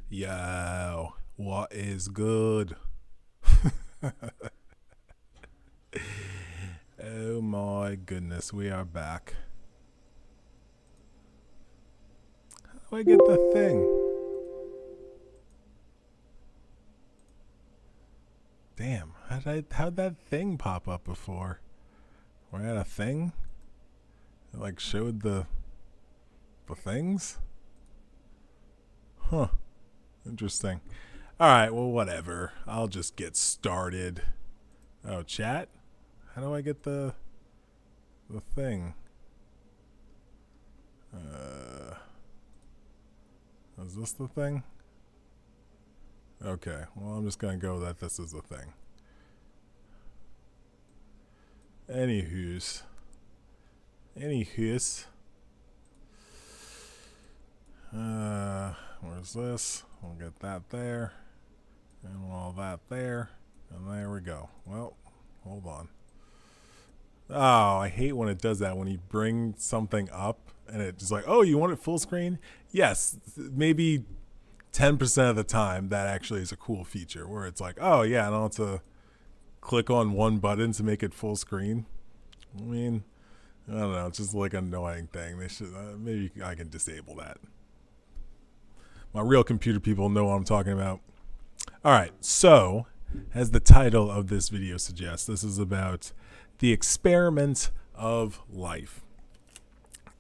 Yo, what is good? Oh my goodness, we are back. How do I get the thing? Damn, how'd that thing pop up before? Where I had a thing? It like showed the things? Huh. Interesting. Alright, well whatever. I'll just get started. Oh, chat? How do I get the thing? Is this the thing? Okay, well I'm just gonna go that this is the thing. Anywho's. Where's this? We'll get that there. And all that there. And there we go. Well, hold on. Oh, I hate when it does that. When you bring something up and it's just like, oh, you want it full screen? Yes, maybe 10% of the time that actually is a cool feature where it's like, oh yeah, I don't have to click on one button to make it full screen. I mean, I don't know. It's just like an annoying thing. They should maybe I can disable that. My real computer people know what I'm talking about. All right, so as the title of this video suggests, this is about the experiment of life.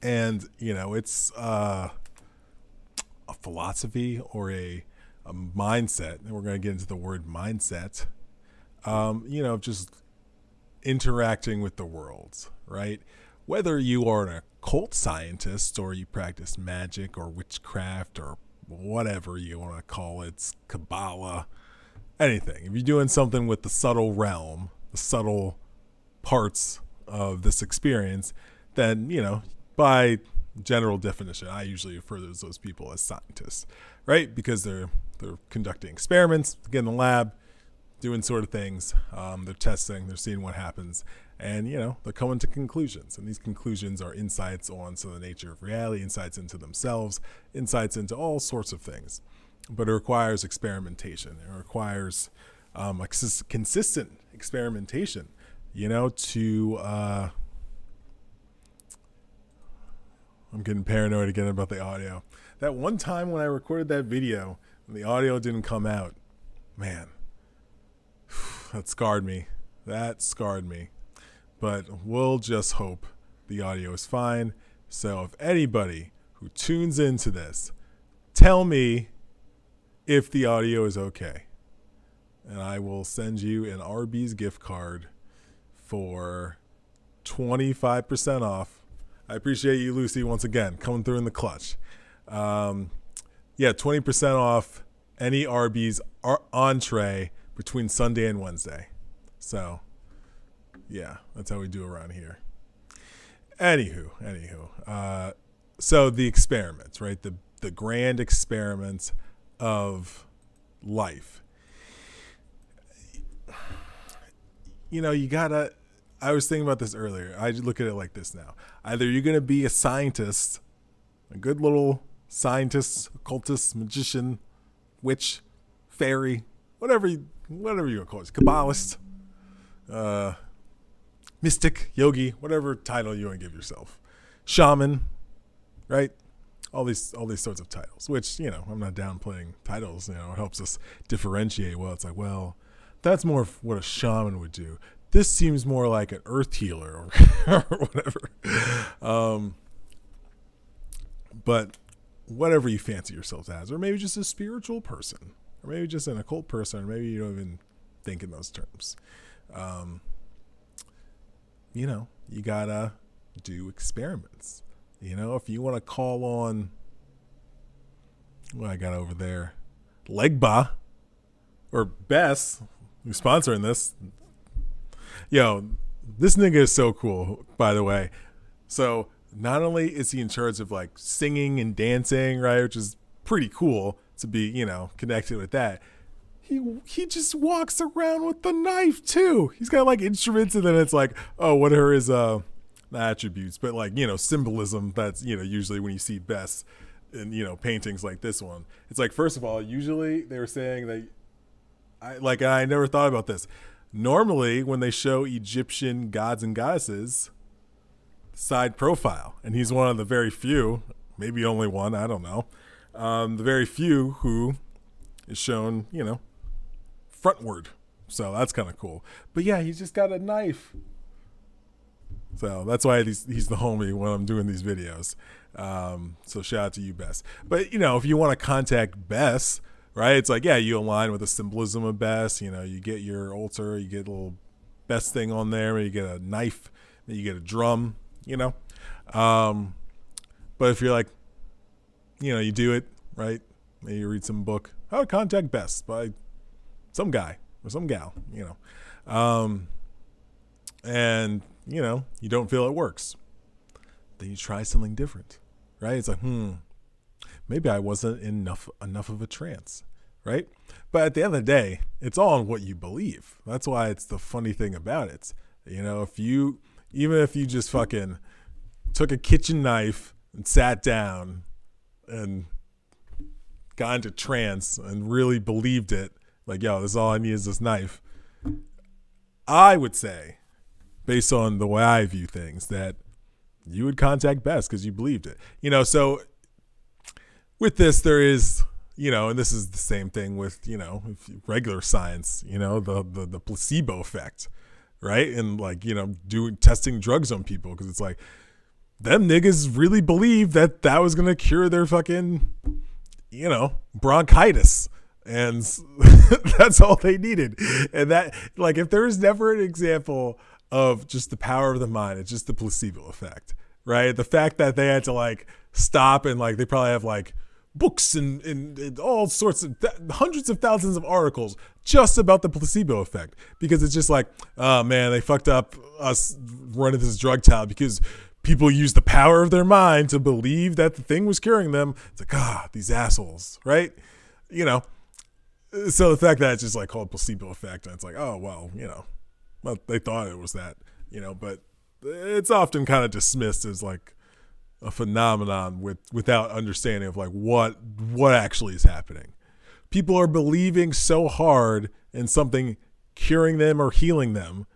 And, you know, it's a philosophy or a mindset, and we're going to get into the word mindset, you know, just interacting with the world, right? Whether you are an occult scientist or you practice magic or witchcraft or whatever you want to call it, kabbalah, anything. If you're doing something with the subtle realm, the subtle parts of this experience, then, you know, by general definition, I usually refer to those people as scientists, right? Because they're conducting experiments, get in the lab, doing sort of things. They're testing, they're seeing what happens, and, you know, they're coming to conclusions. And these conclusions are insights on the nature of reality, insights into themselves, insights into all sorts of things. But it requires experimentation. It requires consistent experimentation, you know, to I'm getting paranoid again about the audio. That one time when I recorded that video and the audio didn't come out, man, that scarred me. But we'll just hope the audio is fine. So if anybody who tunes into this, tell me if the audio is okay. And I will send you an Arby's gift card for 25% off. I appreciate you, Lucy, once again, coming through in the clutch. Yeah, 20% off any Arby's entree between Sunday and Wednesday. So, yeah, that's how we do around here. Anywho. So the experiments, right? The grand experiments of life. You know, you gotta, I was thinking about this earlier. I look at it like this now. Either you're going to be a scientist, a good little scientist, occultist, magician, witch, fairy, whatever you want to call it, kabbalist, mystic, yogi, whatever title you want to give yourself, shaman, right? All these sorts of titles, which, you know, I'm not downplaying titles. You know, it helps us differentiate. Well, it's like, well, that's more of what a shaman would do. This seems more like an earth healer or whatever. But whatever you fancy yourself as, or maybe just a spiritual person, or maybe just an occult person, or maybe you don't even think in those terms. You know, you gotta do experiments. You know, if you want to call on what I got over there, Legba or Bess, who's sponsoring this. Yo, this nigga is so cool, by the way. So not only is he in charge of like singing and dancing, right, which is pretty cool to be, you know, connected with that. He just walks around with the knife too. He's got like instruments, and then it's like, oh, what are his not attributes, but like, you know, symbolism. That's, you know, usually when you see Bess, in, you know, paintings like this one. It's like, first of all, usually they were saying that I never thought about this. Normally when they show Egyptian gods and goddesses, side profile, and he's one of the very few, maybe only one, I don't know, the very few who is shown, you know, frontward. So that's kind of cool. But yeah, he's just got a knife. So that's why he's the homie when I'm doing these videos. So shout out to you, Bess. But, you know, if you want to contact Bess, right, it's like, yeah, you align with the symbolism of Bess. You know, you get your altar, you get a little Bess thing on there, you get a knife, you get a drum, you know. But if you're like, you know, you do it, right, maybe you read some book, how to contact Bess by some guy or some gal, you know. And, you know, you don't feel it works, then you try something different, right? It's like, maybe I wasn't enough of a trance, right? But at the end of the day, it's all on what you believe. That's why it's the funny thing about it. You know, even if you just fucking took a kitchen knife and sat down and got into trance and really believed it, like, yo, this is all I need is this knife, I would say, based on the way I view things, that you would contact Bess because you believed it. You know, so with this, there is, you know, and this is the same thing with, you know, regular science, you know, the placebo effect, right? And like, you know, testing drugs on people, because it's like, them niggas really believed that was going to cure their fucking, you know, bronchitis. And that's all they needed. And that, like, if there was never an example of just the power of the mind, it's just the placebo effect, right? The fact that they had to like stop and like, they probably have like books and all sorts of hundreds of thousands of articles just about the placebo effect, because it's just like, oh man, they fucked up us running this drug trial because people use the power of their mind to believe that the thing was curing them. It's like, these assholes, right? You know, so the fact that it's just like called placebo effect, and it's like, oh, well, you know, well, they thought it was that, you know, but it's often kind of dismissed as like a phenomenon without understanding of like what actually is happening. People are believing so hard in something curing them or healing them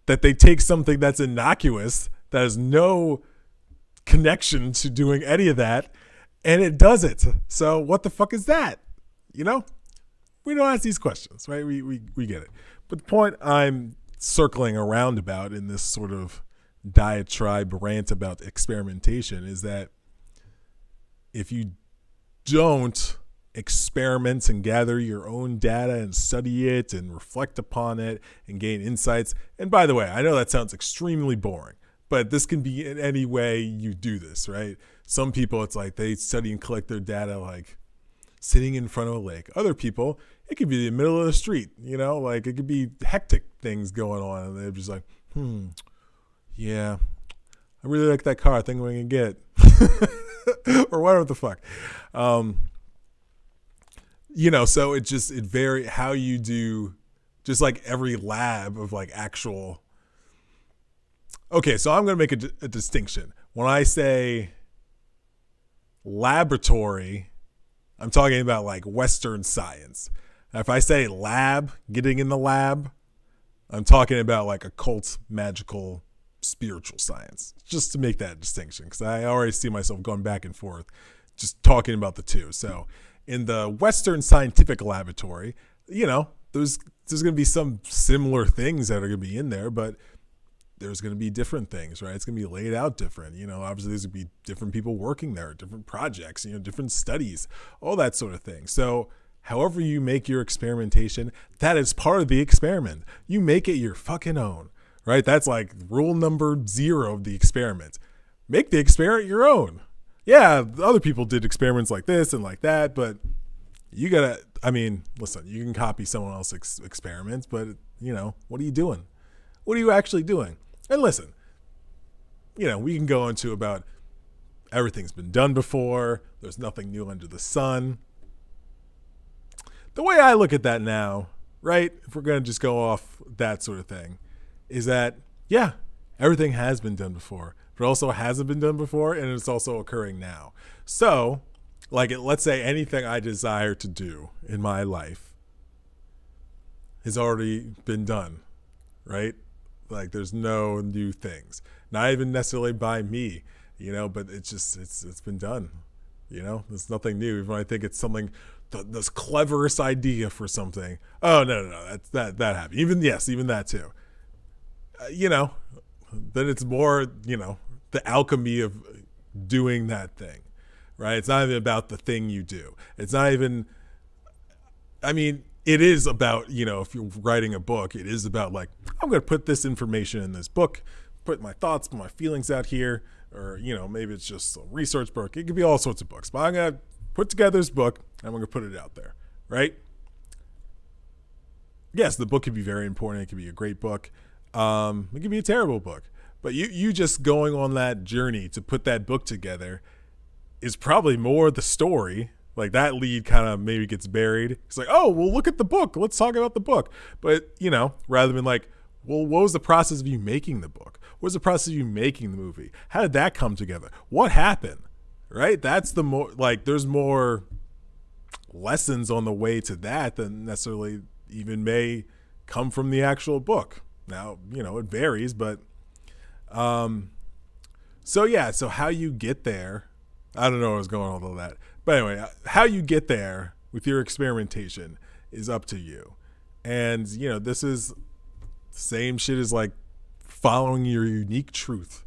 that they take something that's innocuous, that has no connection to doing any of that, and it does it. So what the fuck is that? You know, we don't ask these questions, right? We get it. But the point I'm circling around about in this sort of diatribe rant about experimentation is that if you don't experiment and gather your own data and study it and reflect upon it and gain insights, and by the way, I know that sounds extremely boring, but this can be in any way you do this, right? Some people, it's like they study and collect their data like sitting in front of a lake. Other people, it could be the middle of the street, you know, like it could be hectic things going on, and they're just like, yeah, I really like that car. I think I'm going to get or whatever the fuck. You know, so it vary how you do, just like every lab of like actual. Okay, so I'm going to make a distinction. When I say laboratory, I'm talking about like Western science. If I say lab, getting in the lab, I'm talking about like occult, magical, spiritual science, just to make that distinction, because I already see myself going back and forth just talking about the two. So in the Western scientific laboratory, you know, there's going to be some similar things that are going to be in there, but there's going to be different things, right? It's going to be laid out different. You know, obviously there's going to be different people working there, different projects, you know, different studies, all that sort of thing. So however you make your experimentation, that is part of the experiment. You make it your fucking own, right? That's like rule number 0 of the experiment. Make the experiment your own. Yeah, other people did experiments like this and like that, but you gotta, I mean, listen, you can copy someone else's experiments, but, you know, what are you doing? What are you actually doing? And listen, you know, we can go into about everything's been done before. There's nothing new under the sun. The way I look at that now, right, if we're going to just go off that sort of thing, is that, yeah, everything has been done before, but also hasn't been done before, and it's also occurring now. So like let's say anything I desire to do in my life has already been done, right? Like there's no new things, not even necessarily by me, but it's been done. There's nothing new. Even when I think it's something, this cleverest idea for something. Oh no, that happened. Even that too. Then it's more, the alchemy of doing that thing, right? It's not even about the thing you do. It's not even, I mean, it is about, if you're writing a book, it is about like, I'm going to put this information in this book, put my thoughts, my feelings out here, or, maybe it's just a research book. It could be all sorts of books, but I'm going to put together this book and I'm going to put it out there, right? Yes, the book could be very important. It could be a great book. It could be a terrible book, but you just going on that journey to put that book together is probably more the story. Like that lead kind of maybe gets buried. It's like, oh, well, look at the book. Let's talk about the book. But, rather than like, well, what was the process of you making the book? What was the process of you making the movie? How did that come together? What happened? Right? That's the more, like, there's more lessons on the way to that than necessarily even may come from the actual book. Now, it varies, but, so how you get there, I don't know what was going on with all that. But anyway, how you get there with your experimentation is up to you. And, this is the same shit as like following your unique truth,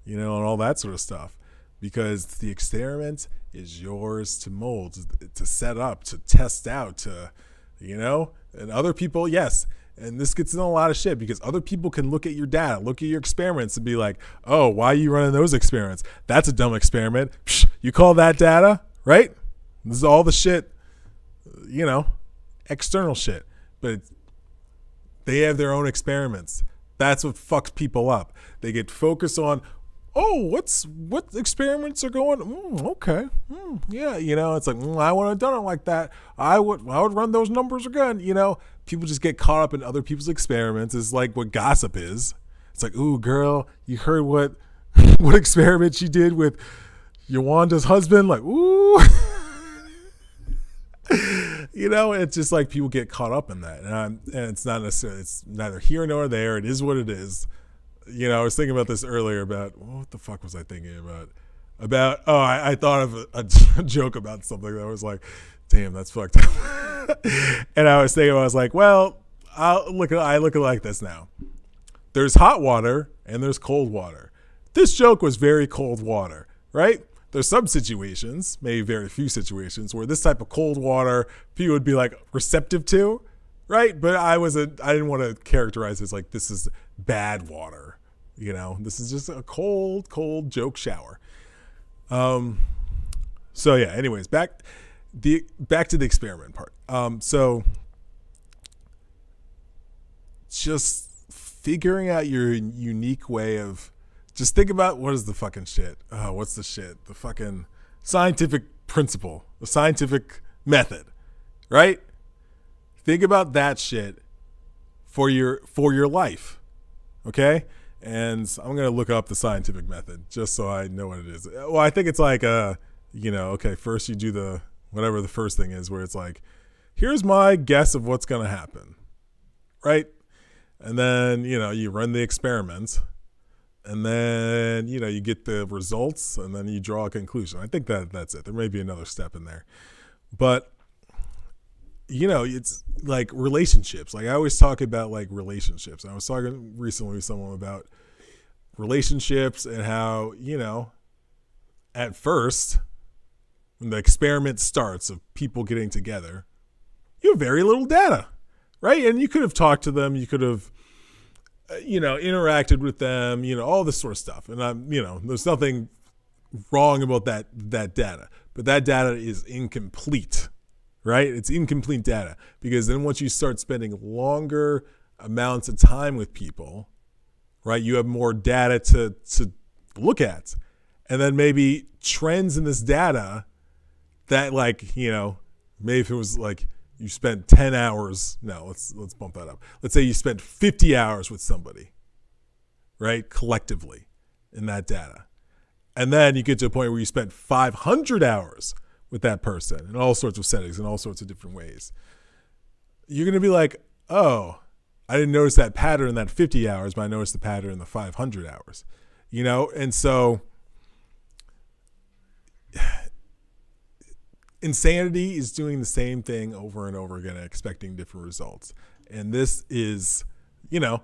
and all that sort of stuff. Because the experiment is yours to mold, to set up, to test out, to, and other people, yes. And this gets in a lot of shit because other people can look at your data, look at your experiments and be like, oh, why are you running those experiments? That's a dumb experiment. Psh, you call that data? Right? This is all the shit, external shit. But they have their own experiments. That's what fucks people up. They get focused on, oh, what experiments are going? Okay, yeah, it's like I wouldn't have done it like that. I would run those numbers again. People just get caught up in other people's experiments. It's like what gossip is. It's like, ooh, girl, you heard what experiment she did with Yowanda's husband? Like, ooh. It's just like people get caught up in that, and it's not necessarily, it's neither here nor there. It is what it is. I was thinking about this earlier about, what the fuck was I thinking about? I thought of a joke about something that was like, damn, that's fucked up. And I was like, well, I look at it like this now. There's hot water and there's cold water. This joke was very cold water, right? There's some situations, maybe very few situations, where this type of cold water people would be like receptive to, right? But I didn't want to characterize it as like this is bad water, This is just a cold joke shower. So yeah. Anyways, back to the experiment part. So just figuring out your unique way of. Just think about what is the fucking shit. What's the shit? The fucking scientific principle, the scientific method, right? Think about that shit for your life, okay? And I'm gonna look up the scientific method just so I know what it is. Well, I think it's like okay, first you do whatever the first thing is, where it's like, here's my guess of what's gonna happen, right? And then you run the experiments. And then, you get the results and then you draw a conclusion. I think that's it. There may be another step in there. But, it's like relationships. Like I always talk about like relationships. I was talking recently with someone about relationships and how, at first, when the experiment starts of people getting together, you have very little data, right? And you could have talked to them. You could have interacted with them, all this sort of stuff. And there's nothing wrong about that data, but that data is incomplete, right? It's incomplete data because then once you start spending longer amounts of time with people, right, you have more data to look at. And then maybe trends in this data that maybe if it was like, you spent 10 hours. No, let's bump that up. Let's say you spent 50 hours with somebody, right? Collectively in that data. And then you get to a point where you spent 500 hours with that person in all sorts of settings, in all sorts of different ways. You're going to be like, oh, I didn't notice that pattern in that 50 hours, but I noticed the pattern in the 500 hours, you know? And so insanity is doing the same thing over and over again and expecting different results. And this is, you know,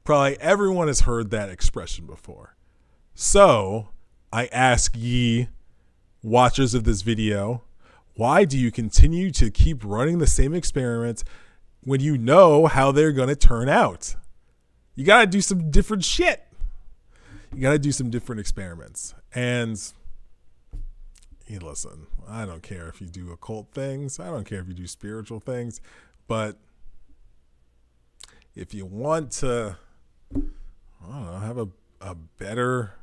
probably everyone has heard that expression before. So I ask ye, watchers of this video, why do you continue to keep running the same experiments when you know how they're going to turn out? You got to do some different shit. You got to do some different experiments. And hey, listen, I don't care if you do occult things. I don't care if you do spiritual things. But if you want to, I don't know, have a better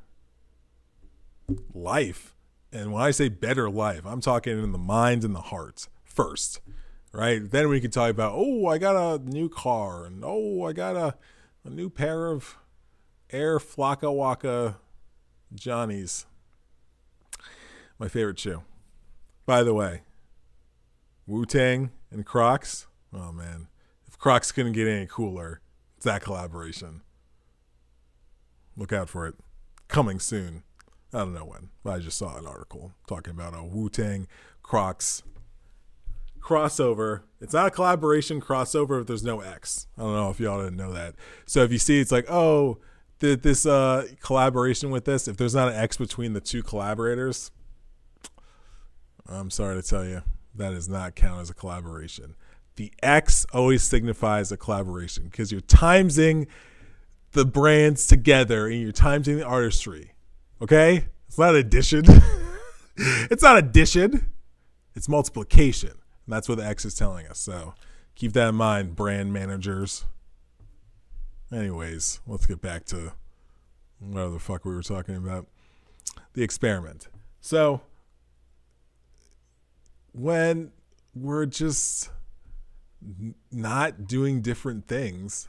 life, and when I say better life, I'm talking in the mind and the heart first, right? Then we can talk about, oh, I got a new car, and oh, I got a new pair of Air Flocka Waka Johnnies. My favorite shoe. By the way, Wu-Tang and Crocs. Oh, man. If Crocs couldn't get any cooler, it's that collaboration. Look out for it. Coming soon. I don't know when, but I just saw an article talking about a Wu-Tang Crocs crossover. It's not a collaboration crossover if there's no X. I don't know if y'all didn't know that. So if you see, it's like, oh, this collaboration with this, if there's not an X between the two collaborators, I'm sorry to tell you, that does not count as a collaboration. The X always signifies a collaboration because you're timesing the brands together and you're timesing the artistry. Okay? It's not addition. It's not addition. It's multiplication. And that's what the X is telling us. So keep that in mind, brand managers. Anyways, let's get back to whatever the fuck we were talking about. The experiment. So when we're just not doing different things,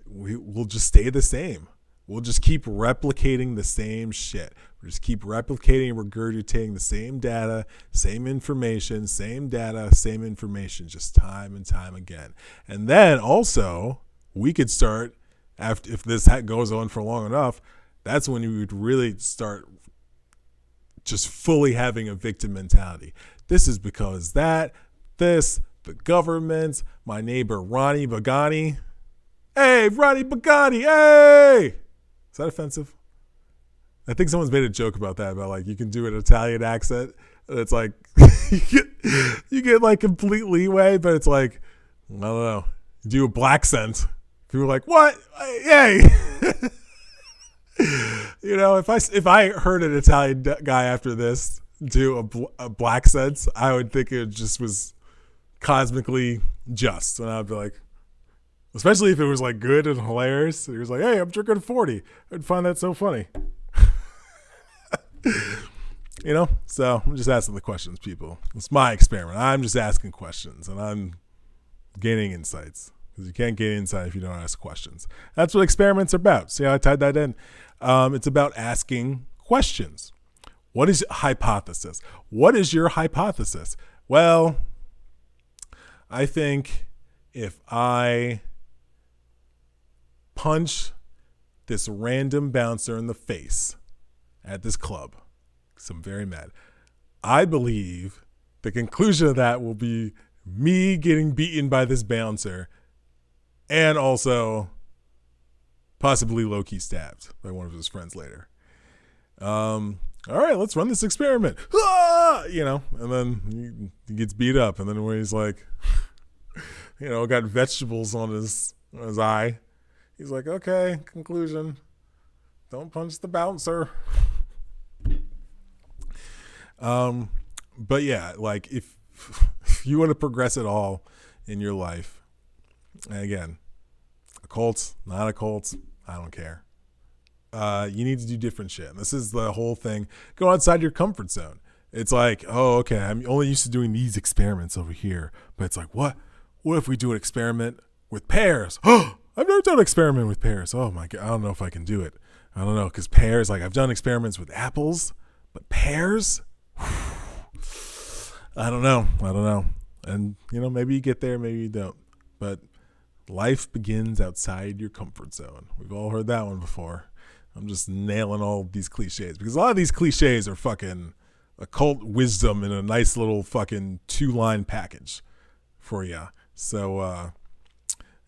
we'll just stay the same. We'll just keep replicating the same shit. We'll just keep replicating and regurgitating the same data, same information, same data, same information, just time and time again. And then also, we could start, after, if this goes on for long enough, that's when you would really start just fully having a victim mentality. This is because the government, my neighbor Ronnie Bagani. Hey, Ronnie Bagani, hey! Is that offensive? I think someone's made a joke about that, about like you can do an Italian accent, and it's like you get like complete leeway, but it's like, I don't know, do a black scent. People are like, what? Hey! You know, if I heard an Italian guy after this do a black sense, I would think it just was cosmically just, and I'd be like, especially if it was like good and hilarious. He was like, hey, I'm drinking 40. I'd find that so funny. You know, so I'm just asking the questions, people. It's my experiment. I'm just asking questions, and I'm gaining insights, because you can't gain insight if you don't ask questions. That's what experiments are about. See how I tied that in? It's about asking questions. What is hypothesis? What is your hypothesis? Well, I think if I punch this random bouncer in the face at this club, because I'm very mad, I believe the conclusion of that will be me getting beaten by this bouncer and also possibly low-key stabbed by one of his friends later. All right, let's run this experiment. Ah! You know, and then he gets beat up, and then when he's like, you know, got vegetables on his eye, he's like, okay, conclusion, don't punch the bouncer. But yeah, like if you want to progress at all in your life, and again, occult, not occult, I don't care. You need to do different shit. And this is the whole thing. Go outside your comfort zone. It's like, oh, okay, I'm only used to doing these experiments over here. But it's like, what? What if we do an experiment with pears? Oh, I've never done an experiment with pears. Oh my God, I don't know if I can do it. I don't know, because pears, like I've done experiments with apples, but pears? I don't know. And, maybe you get there, maybe you don't. But life begins outside your comfort zone. We've all heard that one before. I'm just nailing all these cliches because a lot of these cliches are fucking occult wisdom in a nice little fucking 2-line package for you. So,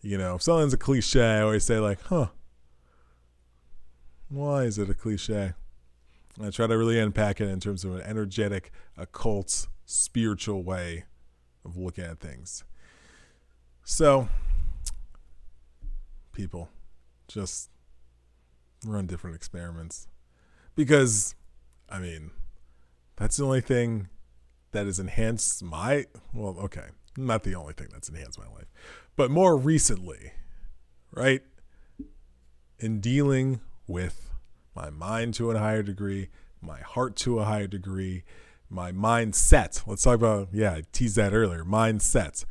if something's a cliche, I always say like, why is it a cliche? And I try to really unpack it in terms of an energetic, occult, spiritual way of looking at things. So, people, just run different experiments. Because, that's the only thing that has enhanced not the only thing that's enhanced my life. But more recently, right, in dealing with my mind to a higher degree, my heart to a higher degree, my mindset. Let's talk about, I teased that earlier, mindset.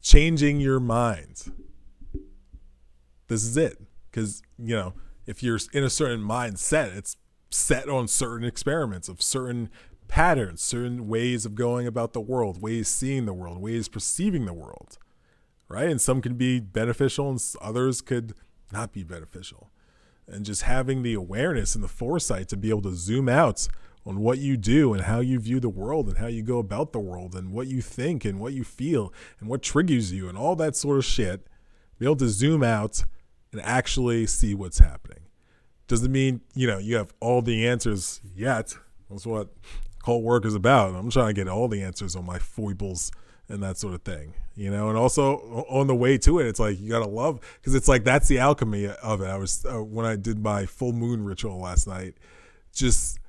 Changing your mind. This is it. Because, if you're in a certain mindset, it's set on certain experiments of certain patterns, certain ways of going about the world, ways seeing the world, ways perceiving the world, right? And some can be beneficial and others could not be beneficial. And just having the awareness and the foresight to be able to zoom out on what you do and how you view the world and how you go about the world and what you think and what you feel and what triggers you and all that sort of shit, be able to zoom out and actually see what's happening. Doesn't mean, you have all the answers yet. That's what occult work is about. I'm trying to get all the answers on my foibles and that sort of thing, and also on the way to it, it's like, you got to love, because it's like, that's the alchemy of it. I was, when I did my full moon ritual last night, it's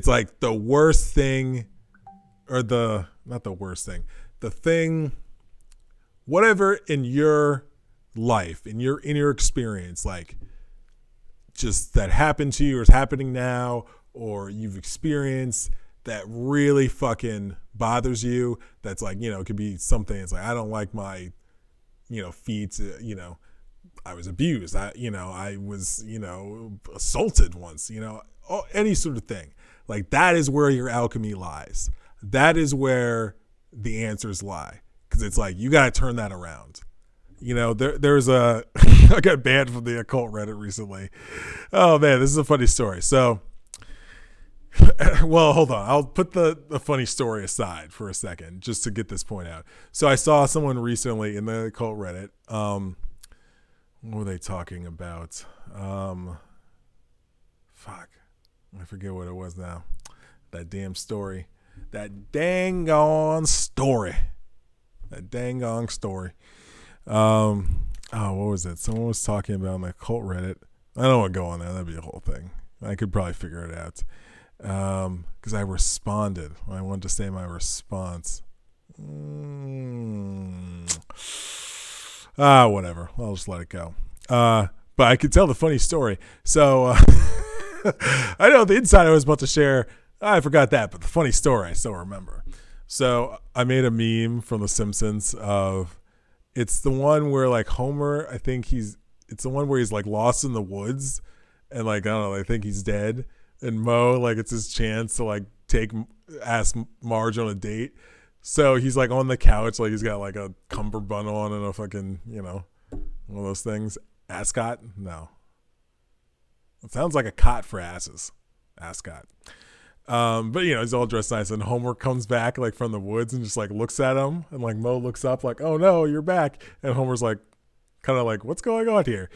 like the worst thing, or not the worst thing, the thing, whatever in your life, in your experience, like just that happened to you or is happening now, or you've experienced that really fucking bothers you. That's like, it could be something. It's like, I don't like my, feet, I was abused. I was, assaulted once, any sort of thing. Like, that is where your alchemy lies. That is where the answers lie. Because it's like, you got to turn that around. There's I got banned from the occult Reddit recently. Oh man, this is a funny story. So, well, hold on. I'll put the funny story aside for a second, just to get this point out. So I saw someone recently in the occult Reddit. What were they talking about? Fuck. I forget what it was now. That damn story. That dang on story. What was it? Someone was talking about my occult Reddit. I don't want to go on there. That'd be a whole thing. I could probably figure it out. Because I responded. I wanted to say my response. Whatever. I'll just let it go. But I could tell the funny story. So I know the inside I was about to share, I forgot that, but the funny story I still remember. So I made a meme from The Simpsons of, it's the one where like Homer, it's the one where he's like lost in the woods and like, I don't know, I think he's dead. And Mo, like, it's his chance to like ask Marge on a date. So he's like on the couch, like he's got like a cummerbund on and a fucking, one of those things. Ascot? No. It sounds like a cot for asses. Ascot. But he's all dressed nice, and Homer comes back like from the woods and just like looks at him, and like Mo looks up like, oh no, you're back. And Homer's like, kind of like, what's going on here?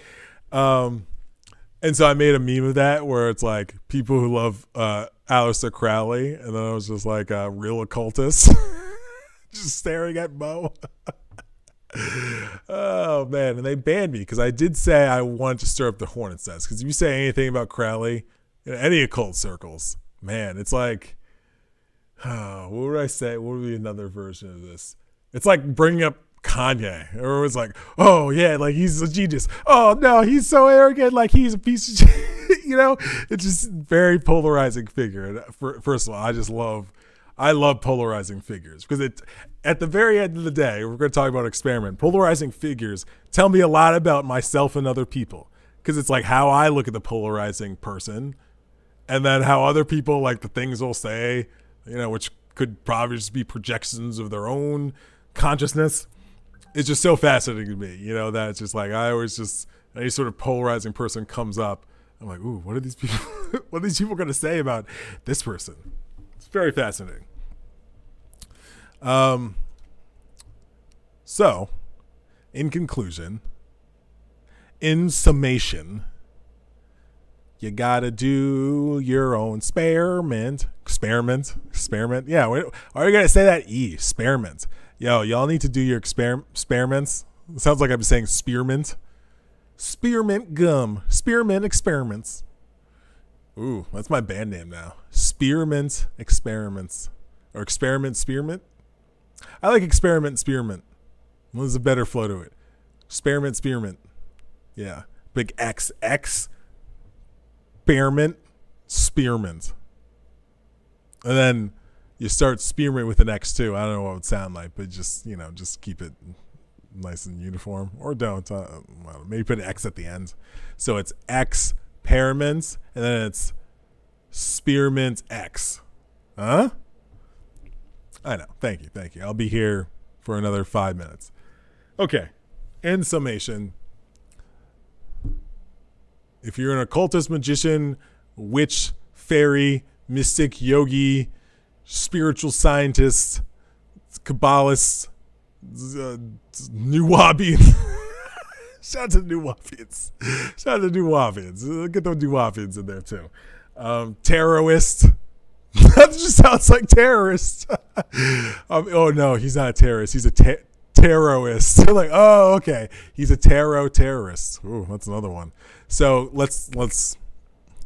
And so I made a meme of that where it's like people who love Aleister Crowley, and then I was just like a real occultist just staring at Mo. Oh man, and they banned me because I did say I wanted to stir up the hornet's nest, because if you say anything about Crowley in any occult circles, man, it's like, what would I say? What would be another version of this? It's like bringing up Kanye. Everyone's like, oh yeah, like he's a genius. Oh no, he's so arrogant, like he's a piece of shit. It's just very polarizing figure. And first of all, I love polarizing figures, because it, at the very end of the day, we're going to talk about experiment. Polarizing figures tell me a lot about myself and other people, because it's like how I look at the polarizing person, and then how other people, like the things they'll say, which could probably just be projections of their own consciousness. It's just so fascinating to me, that it's just like, any sort of polarizing person comes up, I'm like, ooh, what are these people, going to say about this person? It's very fascinating. So, in conclusion, in summation, you gotta do your own experiment. Yeah, why are you gonna say that? Experiment. Yo, y'all need to do your experiments. It sounds like I'm saying spearmint. Spearmint gum. Spearmint experiments. Ooh, that's my band name now. Spearmint experiments. Or experiment spearmint. I like experiment spearmint. There's a better flow to it. Experiment spearmint. Yeah. Big X. Spearmint. And then you start spearmint with an X too. I don't know what it would sound like, but just keep it nice and uniform. Or don't. Maybe put an X at the end. So it's experiments, and then it's spearmint X. Huh? I know. Thank you. I'll be here for another 5 minutes. Okay. In summation, if you're an occultist, magician, witch, fairy, mystic, yogi, spiritual scientist, kabbalist, New Wabians. Shout out to New Wabians. Get those New Wabians in there too. Terrorist. That just sounds like terrorist. Oh no, he's not a terrorist. He's a terrorist. They're like, oh, okay. He's a terrorist. Ooh, that's another one. So let's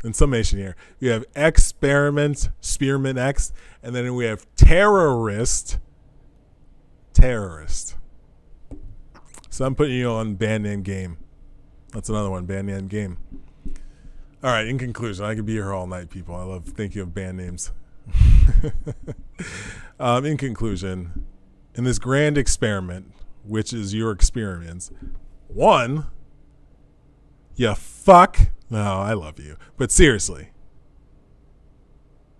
in summation here, we have experiment, spearmint X, and then we have terrorist. So I'm putting you on band name game. That's another one, band name game. All right, in conclusion, I could be here all night, people. I love thinking of band names. In conclusion, in this grand experiment, which is your experience, one, you fuck. No, I love you. But seriously,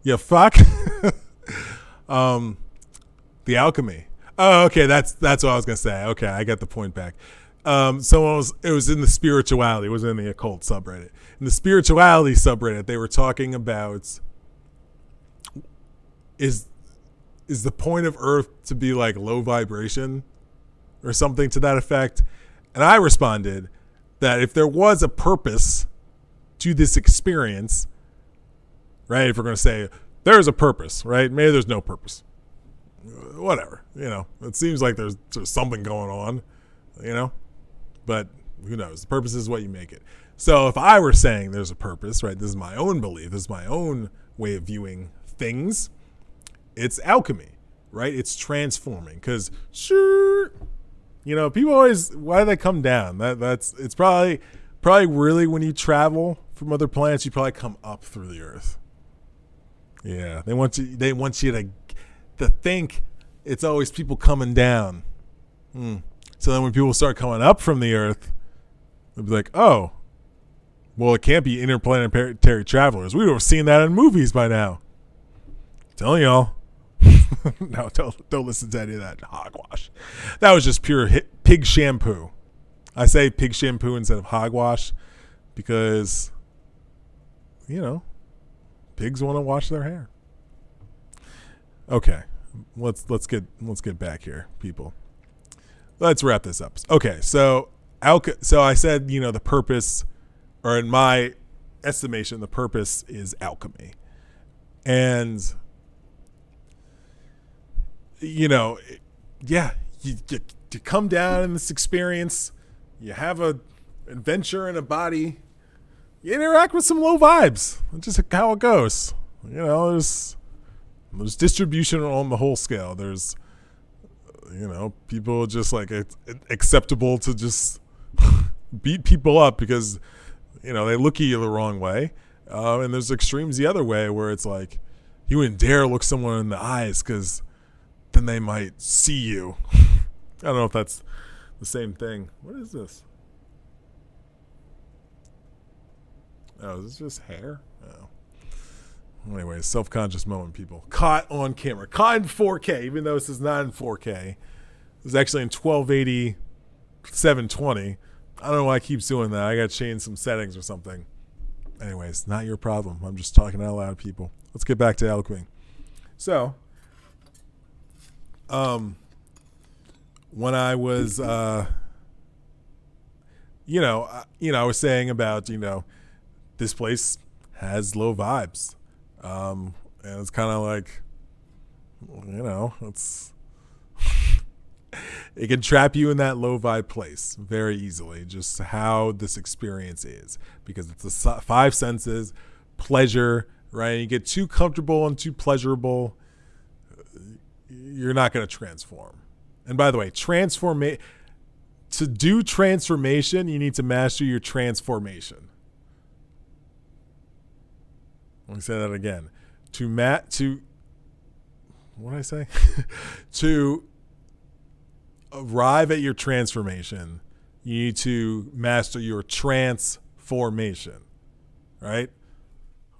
you fuck. The alchemy. Oh, okay, that's what I was gonna say. Okay, I got the point back. It was in the spirituality, it was in the occult subreddit. In the spirituality subreddit, they were talking about is the point of Earth to be like low vibration or something to that effect? And I responded that if there was a purpose to this experience, right? If we're going to say there's a purpose, right? Maybe there's no purpose. Whatever, it seems like there's something going on, but who knows? The purpose is what you make it. So if I were saying there's a purpose, right? This is my own belief. This is my own way of viewing things. It's alchemy, right? It's transforming. Because sure, people always, why do they come down? It's probably really when you travel from other planets, you probably come up through the Earth. Yeah, they want you to think it's always people coming down. So then when people start coming up from the Earth, they'll be like, oh, well, it can't be interplanetary travelers. We would have seen that in movies by now. I'm telling y'all. No, don't listen to any of that hogwash. That was just pure pig shampoo. I say pig shampoo instead of hogwash because, pigs want to wash their hair. Okay, let's get back here, people. Let's wrap this up. Okay, so I said, the purpose, or in my estimation, the purpose is alchemy. And, you come down in this experience, you have a adventure in a body, you interact with some low vibes. That's just how it goes. There's distribution on the whole scale. There's, people just like it's acceptable to just beat people up because, they look at you the wrong way. And there's extremes the other way where it's like you wouldn't dare look someone in the eyes because then they might see you. I don't know if that's the same thing. What is this? Oh, is this just hair? Oh. Anyways, self-conscious moment, people. Caught on camera. Caught in 4K, even though this is not in 4K. It's actually in 1280, 720. I don't know why I keep doing that. I got to change some settings or something. Anyways, not your problem. I'm just talking out loud, people. Let's get back to alchemy. So, when I was, I was saying about, this place has low vibes. And it's kind of like, it can trap you in that low vibe place very easily, just how this experience is, because it's the five senses, pleasure, right? You get too comfortable and too pleasurable, you're not going to transform. And by the way, to do transformation, you need to master your transformation. Let me say that again. What did I say? To arrive at your transformation, you need to master your transformation, right?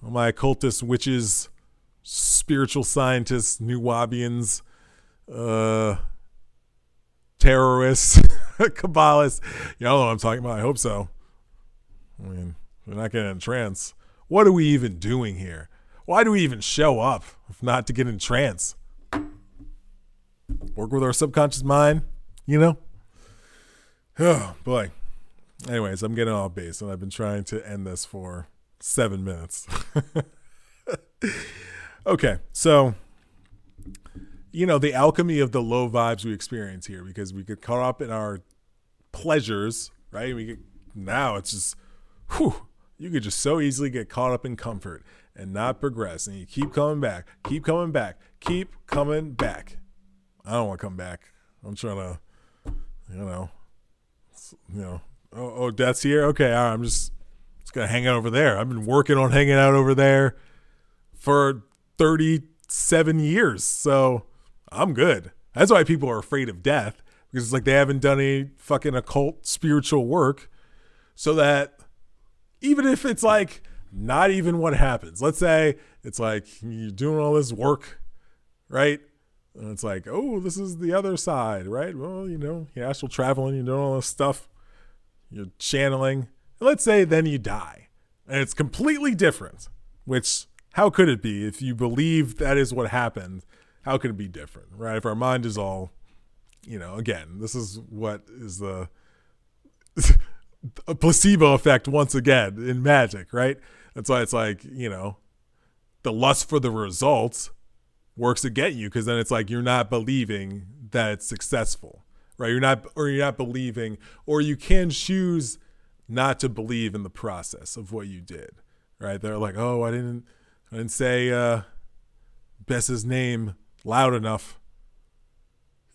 All my occultists, witches, spiritual scientists, New Wabians, terrorists, Kabbalists, you know what I'm talking about. I hope so. I mean, we're not getting in trance. What are we even doing here? Why do we even show up if not to get in trance? Work with our subconscious mind, Oh, boy. Anyways, I'm getting off base, and I've been trying to end this for 7 minutes. Okay, so, the alchemy of the low vibes we experience here, because we get caught up in our pleasures, right? Now it's just, you could just so easily get caught up in comfort and not progress. And you keep coming back. I don't want to come back. I'm trying to, oh, Death's here? Okay, all right, I'm just going to hang out over there. I've been working on hanging out over there for 37 years, so I'm good. That's why people are afraid of death, because it's like they haven't done any fucking occult spiritual work, so that even if it's like not even what happens, let's say it's like you're doing all this work, right? And it's like, oh, this is the other side, right? Well, you're astral traveling, you're doing all this stuff, you're channeling. Let's say then you die, and it's completely different, which, how could it be? If you believe that is what happened, how could it be different, right? If our mind is all, again, this is what is a placebo effect once again in Magick, right? That's why it's like, the lust for the results works to get you, because then it's like you're not believing that it's successful, right? You're not believing, or you can choose not to believe in the process of what you did, right? They're like, oh, I didn't say Bess's name loud enough.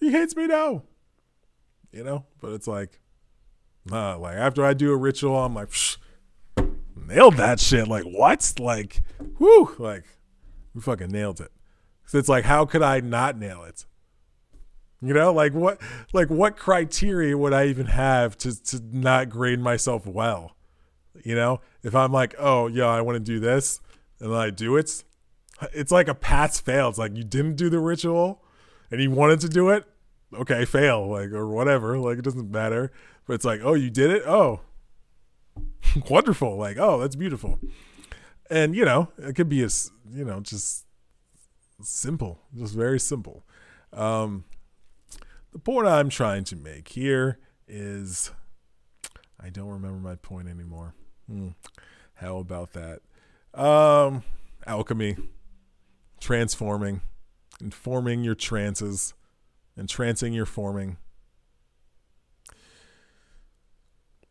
He hates me now, But it's like, like after I do a ritual, I'm like, nailed that shit. Like, what? Like, whoo, like we fucking nailed it. So it's like, how could I not nail it? Like what criteria would I even have to not grade myself well? If I'm like, oh yeah, I want to do this, and then I do it, it's like a pass fail. It's like you didn't do the ritual and you wanted to do it. Okay, fail, like, or whatever. Like, it doesn't matter. But it's like, oh, you did it? Oh, wonderful. Like, oh, that's beautiful. And, it could be just simple, just very simple. The point I'm trying to make here is, I don't remember my point anymore. How about that? Alchemy, transforming, informing your trances, and trancing your forming.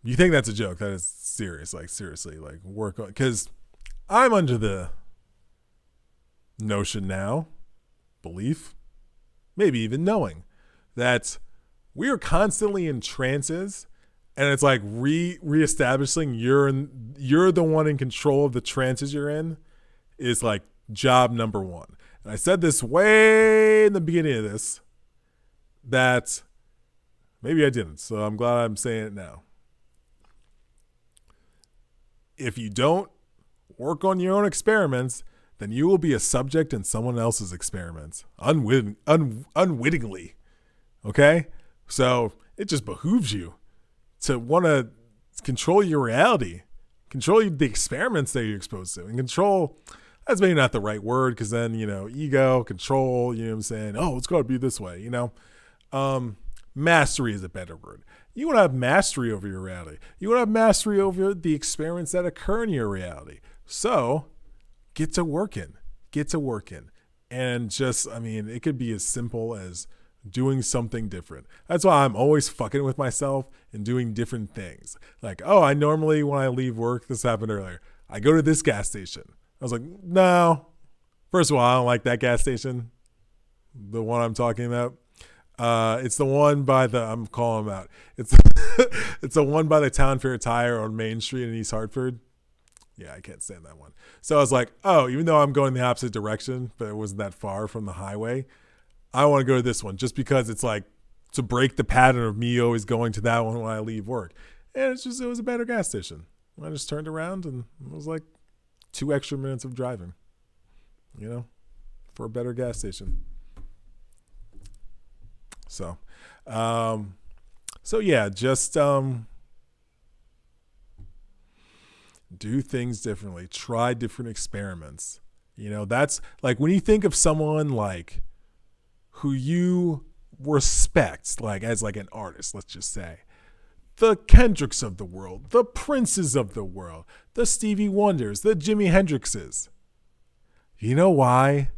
You think that's a joke? That is serious. Like, seriously, like, work on, because I'm under the notion now, belief, maybe even knowing that we are constantly in trances, and it's like reestablishing you're the one in control of the trances you're in is like job number one. And I said this way in the beginning of this, that maybe I didn't, so I'm glad I'm saying it now. If you don't work on your own experiments then you will be a subject in someone else's experiments unwittingly. Okay? So it just behooves you to want to control your reality, control the experiments that you're exposed to, and control. That's maybe not the right word, because then, ego, control, you know what I'm saying? Oh, it's got to be this way, Mastery is a better word. You want to have mastery over your reality. You want to have mastery over the experiments that occur in your reality. So get to working. And just, it could be as simple as doing something different. That's why I'm always fucking with myself and doing different things. Like, I normally, when I leave work, this happened earlier, I go to this gas station. I was like, no. First of all, I don't like that gas station. The one I'm talking about. It's the one by I'm calling them out. It's the one by the Town Fair Tire on Main Street in East Hartford. Yeah, I can't stand that one. So I was like, even though I'm going the opposite direction, but it wasn't that far from the highway, I want to go to this one just because it's like to break the pattern of me always going to that one when I leave work. And it was a better gas station. I just turned around and it was like 2 extra minutes of driving, for a better gas station. So yeah, just do things differently. Try different experiments. That's like when you think of someone like who you respect, like as like an artist, let's just say, the Kendricks of the world, the Princes of the world, the Stevie Wonders, the Jimi Hendrixes. You know why?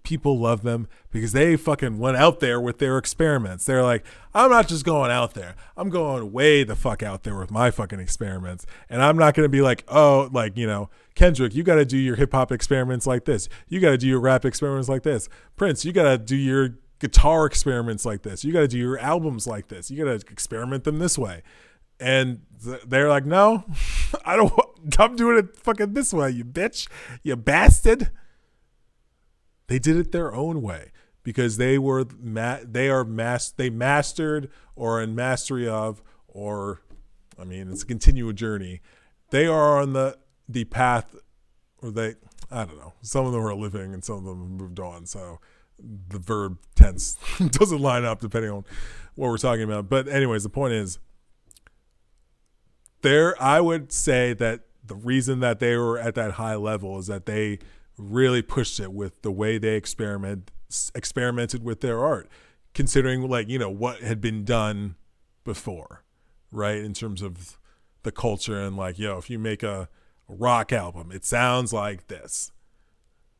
People love them because they fucking went out there with their experiments. They're like, I'm not just going out there. I'm going way the fuck out there with my fucking experiments. And I'm not going to be like, Kendrick, you got to do your hip hop experiments like this. You got to do your rap experiments like this. Prince, you got to do your guitar experiments like this. You got to do your albums like this. You got to experiment them this way. And they're like, no, I'm doing it fucking this way, you bitch, you bastard. They did it their own way because they mastered or in mastery of, or it's a continual journey. They are on the path, or I don't know. Some of them are living and some of them have moved on. So the verb tense doesn't line up depending on what we're talking about. But anyways, the point is, I would say that the reason that they were at that high level is that they really pushed it with the way they experimented with their art, considering what had been done before, right? In terms of the culture and if you make a rock album, it sounds like this.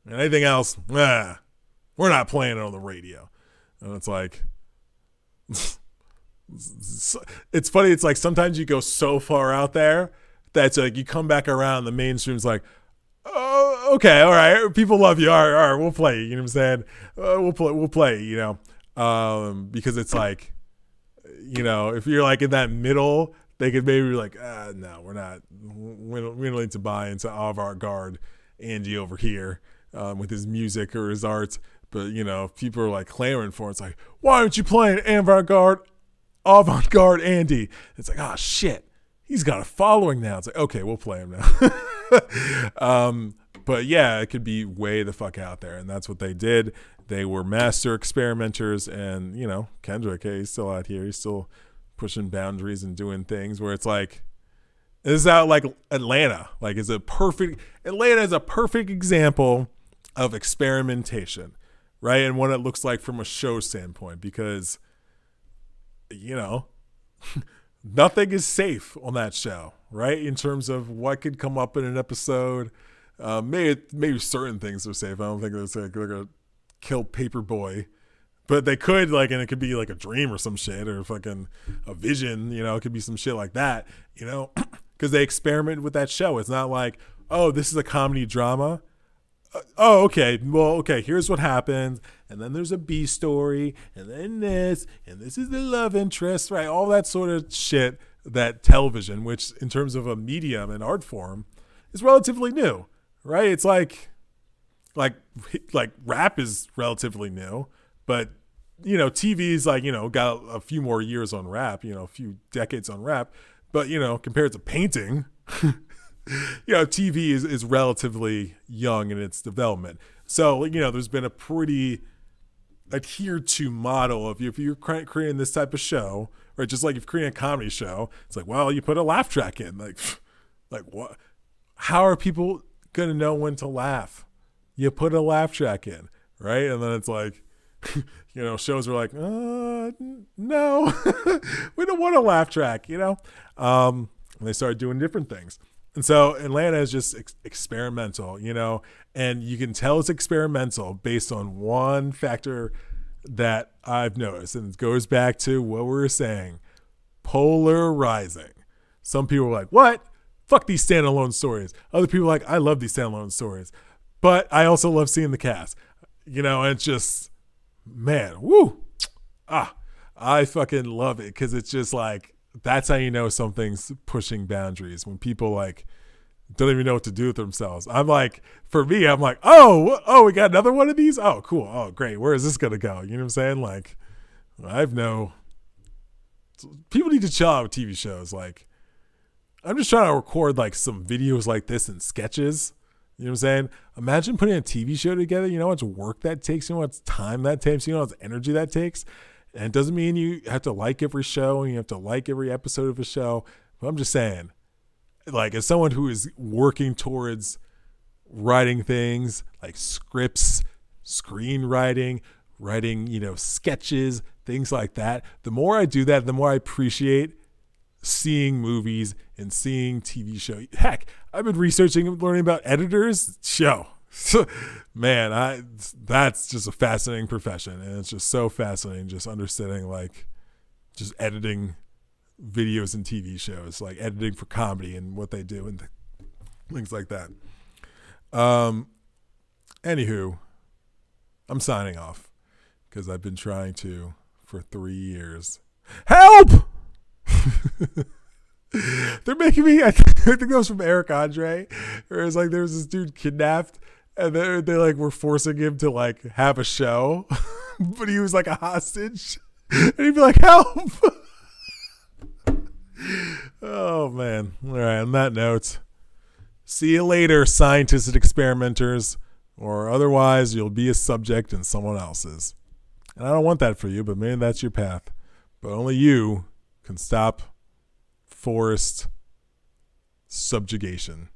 And anything else, we're not playing it on the radio. And it's like, it's funny. It's like sometimes you go so far out there that's like you come back around, the mainstream's like, oh, okay, all right, people love you, all right, we'll play, you know what I'm saying? We'll play, because it's like, if you're like in that middle, they could maybe be like, no, we're not, we don't need to buy into avant-garde Andy over here with his music or his art. But people are like clamoring for it. It's like, why aren't you playing avant-garde Andy? It's like, oh shit, he's got a following now. It's like, okay, we'll play him now. But yeah, it could be way the fuck out there, and that's what they did. They were master experimenters, and Kendrick, hey, he's still out here. He's still pushing boundaries and doing things where it's like, this is out like Atlanta. Like Atlanta is a perfect example of experimentation, right? And what it looks like from a show standpoint, because nothing is safe on that show, right? In terms of what could come up in an episode. Maybe certain things are safe. I don't think they're gonna kill Paperboy, but they could, and it could be like a dream or some shit, or fucking a vision. It could be some shit like that. Because they experiment with that show. It's not like, oh, this is a comedy drama. Okay. Well, okay. Here's what happens, and then there's a B story, and then this, and this is the love interest, right? All that sort of shit that television, which in terms of a medium and art form, is relatively new. Right? It's like rap is relatively new, but TV's got a few more years on rap, a few decades on rap, but compared to painting, TV is relatively young in its development. So, there's been a pretty adhered to model of if you're creating this type of show, or just like if you're creating a comedy show, it's like, well, you put a laugh track in. Like what? How are people going to know when to laugh? You put a laugh track in, right? And then it's like, shows are like, no, we don't want a laugh track, and they started doing different things. And so Atlanta is just experimental, and you can tell it's experimental based on one factor that I've noticed. And it goes back to what we were saying, polarizing. Some people are like, what? Fuck these standalone stories. Other people are like, I love these standalone stories, but I also love seeing the cast, and it's just, man, woo. I fucking love it. 'Cause it's just like, that's how you know something's pushing boundaries, when people like don't even know what to do with themselves. I'm like, for me, I'm like, oh, we got another one of these. Oh, cool. Oh, great. Where is this gonna go? You know what I'm saying? Like, people need to chill out with TV shows. Like, I'm just trying to record like some videos like this and sketches. You know what I'm saying? Imagine putting a TV show together. You know how much work that takes. You know how much time that takes. You know how much energy that takes. And it doesn't mean you have to like every show and you have to like every episode of a show. But I'm just saying, like, as someone who is working towards writing things like scripts, screenwriting, writing, sketches, things like that, the more I do that, the more I appreciate seeing movies and seeing TV shows. Heck, I've been researching and learning about editors. Man, that's just a fascinating profession, and it's just so fascinating just understanding like just editing videos and TV shows, like editing for comedy and what they do and things like that. Anywho, I'm signing off because I've been trying to for 3 years. Help! They're making me, I think that was from Eric Andre, where it's like there was this dude kidnapped and they like were forcing him to like have a show, but he was like a hostage, and he'd be like, help. Oh man. All right, on that note, see you later, scientists and experimenters, or otherwise you'll be a subject in someone else's. And I don't want that for you, but maybe that's your path. But only you can stop forced subjugation.